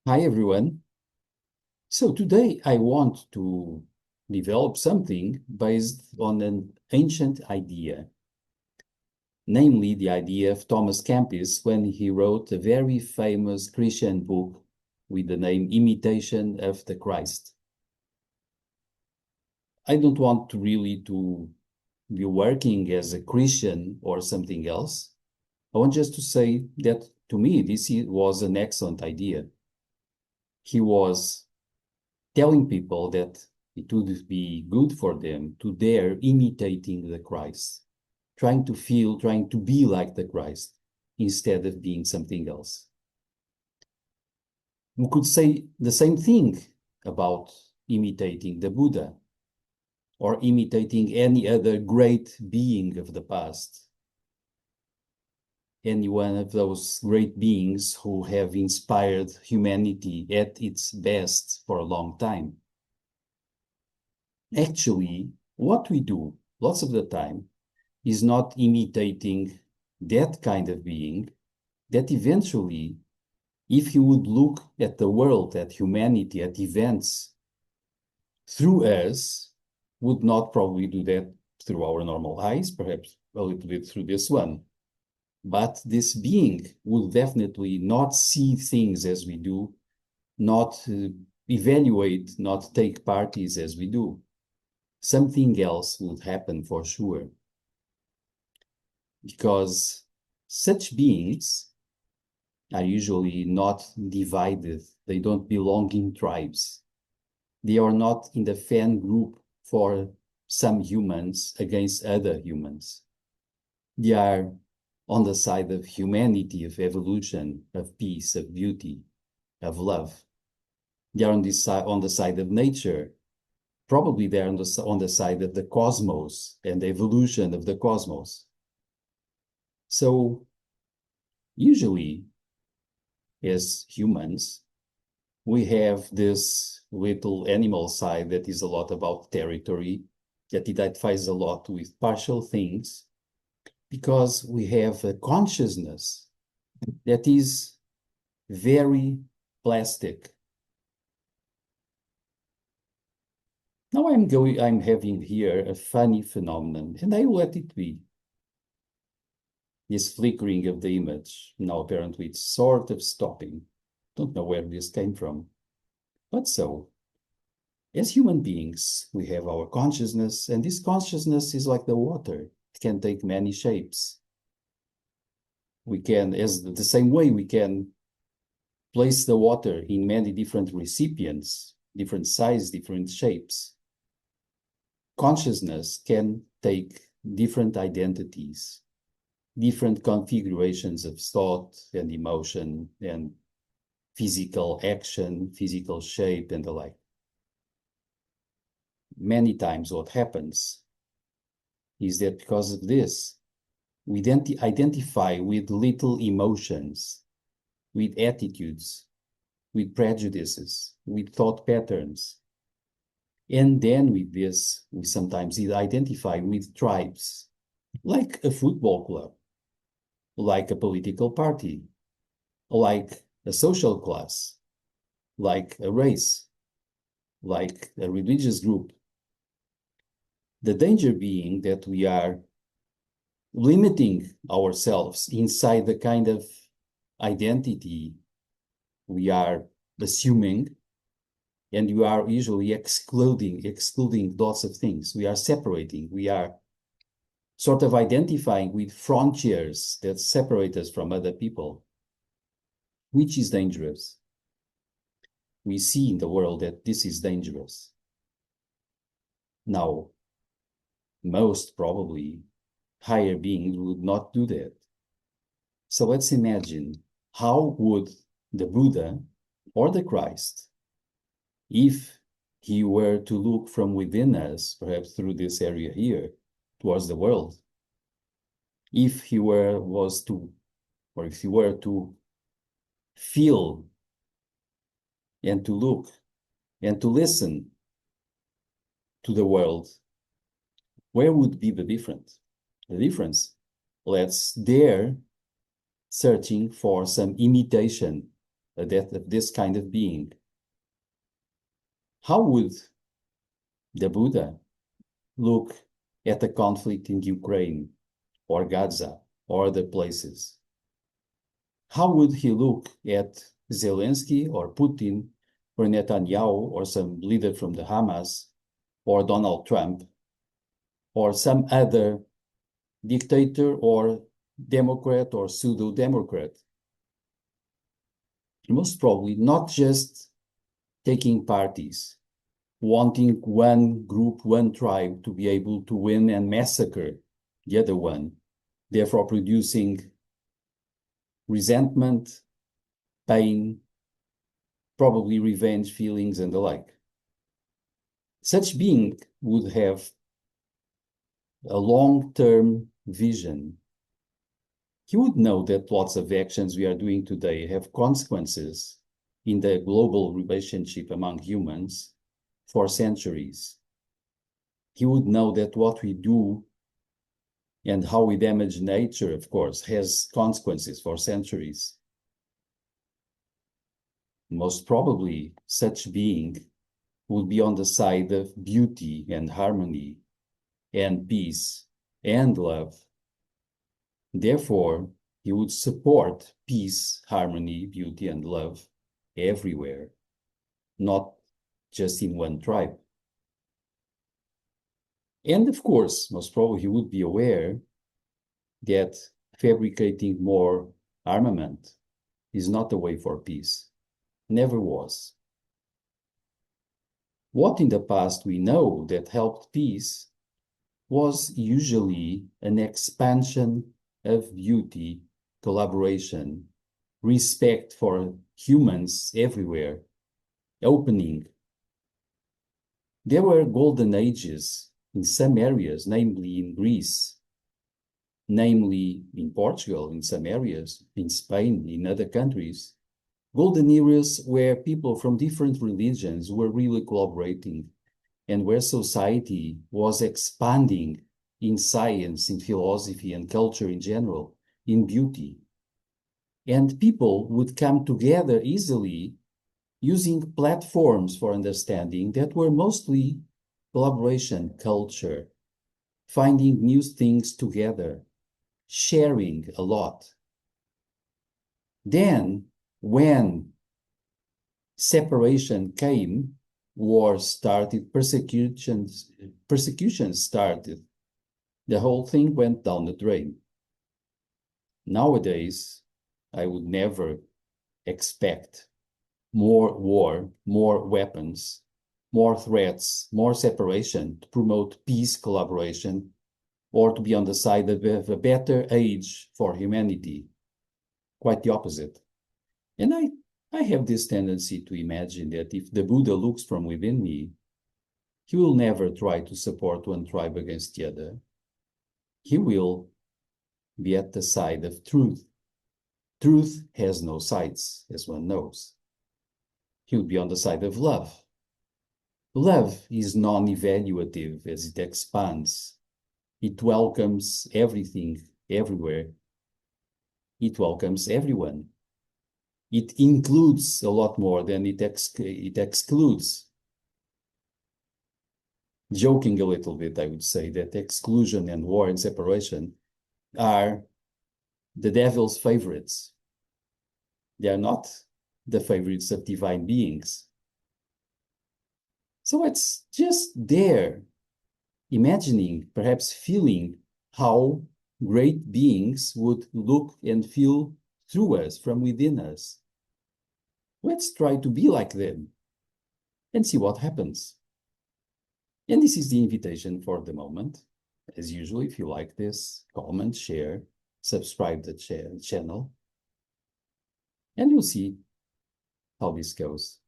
Hi, everyone. So today I want to develop something based on an ancient idea, namely the idea of Thomas Kempis when he wrote a very famous Christian book with the name Imitation of the Christ. I don't want to really to be working as a Christian or something else. I want just to say that to me, this was an excellent idea. He was telling people that it would be good for them to dare imitating the Christ, trying to feel, trying to be like the Christ instead of being something else. We could say the same thing about imitating the Buddha or imitating any other great being of the past, any one of those great beings who have inspired humanity at its best for a long time. Actually, what we do lots of the time is not imitating that kind of being that eventually, if you would look at the world, at humanity, at events through us, would not probably do that through our normal eyes, perhaps a little bit through this one. But this being would definitely not see things as we do, not evaluate, not take parties as we do. Something else would happen for sure. Because such beings are usually not divided. They don't belong in tribes. They are not in the fan group for some humans against other humans. They are on the side of humanity, of evolution, of peace, of beauty, of love. They are on the side of nature. Probably they're on the side of the cosmos and the evolution of the cosmos. So usually, as humans, we have this little animal side that is a lot about territory, that identifies a lot with partial things, because we have a consciousness that is very plastic. Now I'm having here a funny phenomenon, and I let it be. This flickering of the image, now apparently it's sort of stopping. Don't know where this came from. But so, as human beings, we have our consciousness, and this consciousness is like the water. It can take many shapes. We can, as the same way, we can place the water in many different recipients, different size, different shapes. Consciousness can take different identities, different configurations of thought and emotion and physical action, physical shape, and the like. Many times what happens is that because of this, we identify with little emotions, with attitudes, with prejudices, with thought patterns. And then with this, we sometimes identify with tribes, like a football club, like a political party, like a social class, like a race, like a religious group. The danger being that we are limiting ourselves inside the kind of identity we are assuming, and you are usually excluding lots of things. We are separating. We are sort of identifying with frontiers that separate us from other people, which is dangerous. We see in the world that this is dangerous. Now, most probably, higher beings would not do that. So let's imagine, how would the Buddha or the Christ, if he were to look from within us, perhaps through this area here, towards the world, if he were to feel and to look and to listen to the world, where would be the difference? The difference, let's dare searching for some imitation this kind of being. How would the Buddha look at the conflict in Ukraine or Gaza or other places? How would he look at Zelensky or Putin or Netanyahu or some leader from the Hamas or Donald Trump or some other dictator or Democrat or pseudo-Democrat? Most probably not just taking parties, wanting one group, one tribe to be able to win and massacre the other one, therefore producing resentment, pain, probably revenge feelings and the like. Such being would have a long-term vision. He would know that lots of actions we are doing today have consequences in the global relationship among humans for centuries. He would know that what we do and how we damage nature, of course, has consequences for centuries. Most probably, such being would be on the side of beauty and harmony and peace and love. Therefore, he would support peace, harmony, beauty, and love everywhere, not just in one tribe. And of course, most probably he would be aware that fabricating more armament is not the way for peace. Never was. What in the past we know that helped peace was usually an expansion of beauty, collaboration, respect for humans everywhere, opening. There were golden ages in some areas, namely in Greece, namely in Portugal, in some areas, in Spain, in other countries, golden eras where people from different religions were really collaborating and where society was expanding in science, in philosophy and culture in general, in beauty. And people would come together easily using platforms for understanding that were mostly collaboration, culture, finding new things together, sharing a lot. Then, when separation came, war started, persecutions started, the whole thing went down the drain. Nowadays, I would never expect more war, more weapons, more threats, more separation to promote peace, collaboration, or to be on the side of a better age for humanity. Quite the opposite. And I have this tendency to imagine that if the Buddha looks from within me, he will never try to support one tribe against the other. He will be at the side of truth. Truth has no sides, as one knows. He will be on the side of love. Love is non-evaluative as it expands. It welcomes everything, everywhere. It welcomes everyone. It includes a lot more than it excludes. Joking a little bit, I would say that exclusion and war and separation are the devil's favorites. They are not the favorites of divine beings. So it's just there, imagining, perhaps feeling how great beings would look and feel through us, from within us. Let's try to be like them and see what happens. And this is the invitation for the moment. As usual, if you like this, comment, share, subscribe to the channel, and you'll see how this goes.